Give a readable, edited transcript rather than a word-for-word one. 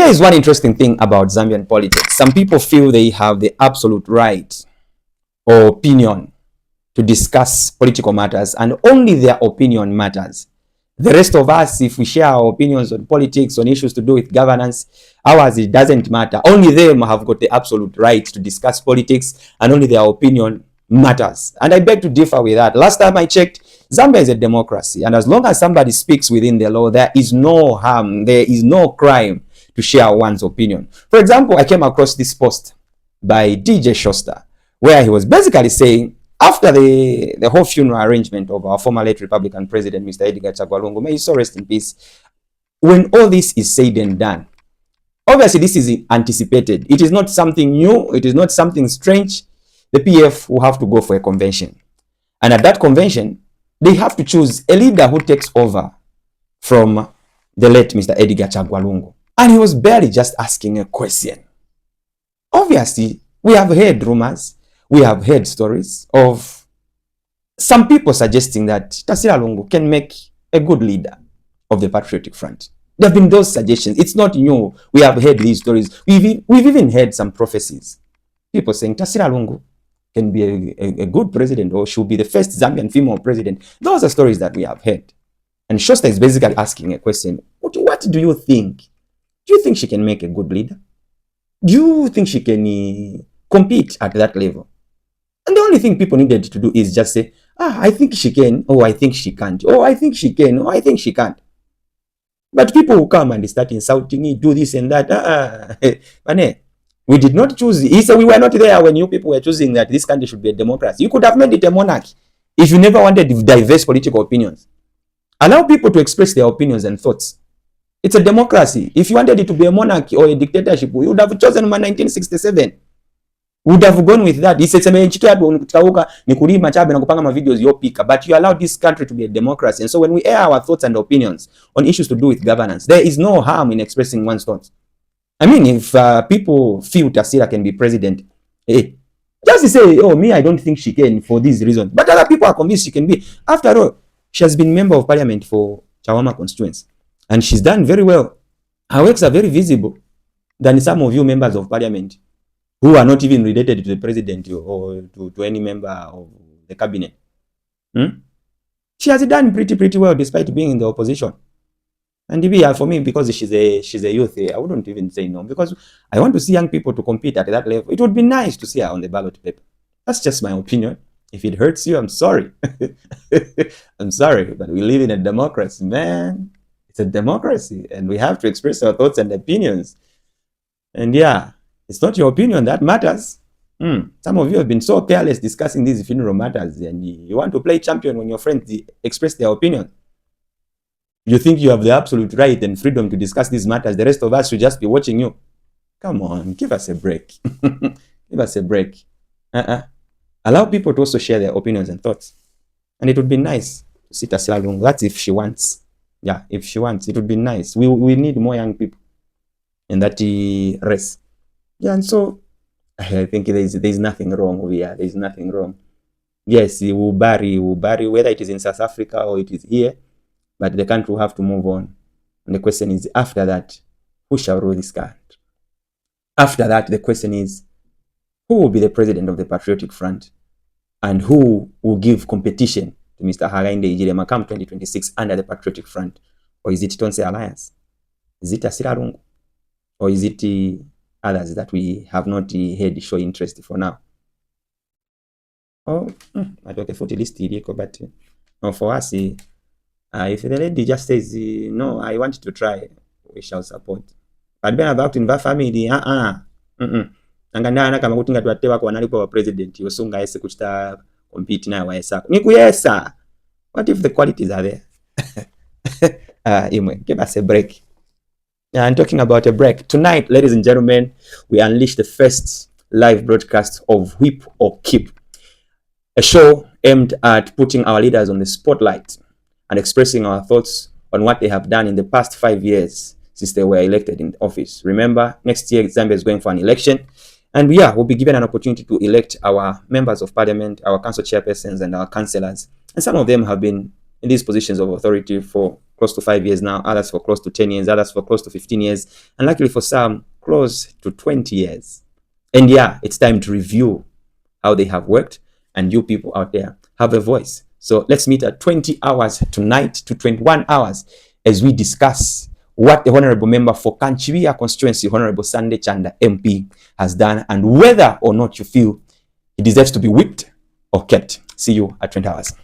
Here is one interesting thing about Zambian politics. Some people feel they have the absolute right or opinion to discuss political matters, and only their opinion matters. The rest of us, if we share our opinions on politics, on issues to do with governance, ours, it doesn't matter. Only them have got the absolute right to discuss politics, and only their opinion matters. And I beg to differ with that. Last time I checked, Zambia is a democracy, and as long as somebody speaks within the law, there is no harm, there is no crime to share one's opinion. For example, I came across this post by DJ Shosta, where he was basically saying, after the whole funeral arrangement of our former late Republican President, Mr. Edgar Chagwa Lungu, may he so rest in peace, when all this is said and done, obviously this is anticipated. It is not something new. It is not something strange. The PF will have to go for a convention. And at that convention, they have to choose a leader who takes over from the late Mr. Edgar Chagwa Lungu. And he was barely just asking a question. Obviously, we have heard rumors. We have heard stories of some people suggesting that Tasila Lungu can make a good leader of the Patriotic Front. There have been those suggestions. It's not new. We have heard these stories. We've even heard some prophecies. People saying Tasila Lungu can be a good president, or she'll be the first Zambian female president. Those are stories that we have heard. And Shosta is basically asking a question. What do you think? Do you think she can make a good leader? Do you think she can compete at that level? And the only thing people needed to do is just say, I think she can, or I think she can't, or I think she can, or I think she can't. But people will come and start insulting me, do this and that. We did not choose. He said we were not there when you people were choosing that this country should be a democracy. You could have made it a monarchy if you never wanted diverse political opinions. Allow people to express their opinions and thoughts. It's a democracy. If you wanted it to be a monarchy or a dictatorship, you would have chosen 1967. Would have gone with that. But you allow this country to be a democracy. And so when we air our thoughts and opinions on issues to do with governance, there is no harm in expressing one's thoughts. I mean, if people feel Tasila can be president, just say, oh, me, I don't think she can for these reasons. But other people are convinced she can be. After all, she has been member of parliament for Chawama constituency. And she's done very well. Her works are very visible than some of you members of parliament who are not even related to the president or to any member of the cabinet. She has done pretty well despite being in the opposition. And for me, because she's a youth, I wouldn't even say no, because I want to see young people to compete at that level. It would be nice to see her on the ballot paper. That's just my opinion. If it hurts you, I'm sorry. I'm sorry, but we live in a democracy, man. It's a democracy, and we have to express our thoughts and opinions. And yeah, it's not your opinion that matters. Some of you have been so careless discussing these funeral matters, and you want to play champion when your friends express their opinion. You think you have the absolute right and freedom to discuss these matters. The rest of us should just be watching you. Come on, give us a break. Give us a break. Allow people to also share their opinions and thoughts. And it would be nice to see Tasila Lungu. That's if she wants. Yeah, if she wants, it would be nice. We need more young people in that race. Yeah, and so I think there's nothing wrong over here. There's nothing wrong. Yes, we will bury, whether it is in South Africa or it is here. But the country will have to move on. And the question is, after that, who shall rule this country? After that, the question is, who will be the president of the Patriotic Front? And who will give competition to Mr. Hakainde Hichilema come 2026 under the Patriotic Front? Or is it Tonse Alliance? Is it Tasila Lungu? Or is it others that we have not heard show interest for now? Oh, I don't have a list, but for us, if the lady just says, no, I want to try, we shall support. But when about in that family, Angana kama kutinga tuwatewa kwa nalipo wa president, yosunga ese kuchita compete na wa esa. Niku yesa. What if the qualities are there? Give us a break. I'm talking about a break. Tonight, ladies and gentlemen, we unleash the first live broadcast of Whip or Keep, a show aimed at putting our leaders on the spotlight and expressing our thoughts on what they have done in the past 5 years since they were elected in office. Remember, next year Zambia is going for an election, and we'll be given an opportunity to elect our members of parliament, our council chairpersons, and our councillors. And some of them have been in these positions of authority for close to 5 years now, others for close to 10 years, others for close to 15 years, and luckily for some, close to 20 years. And yeah, it's time to review how they have worked, and you people out there have a voice. So let's meet at 20 hours tonight to 21 hours as we discuss what the Honorable Member for Kanchiwia constituency, Honorable Sunday Chanda MP, has done, and whether or not you feel he deserves to be whipped or kept. See you at 20 hours.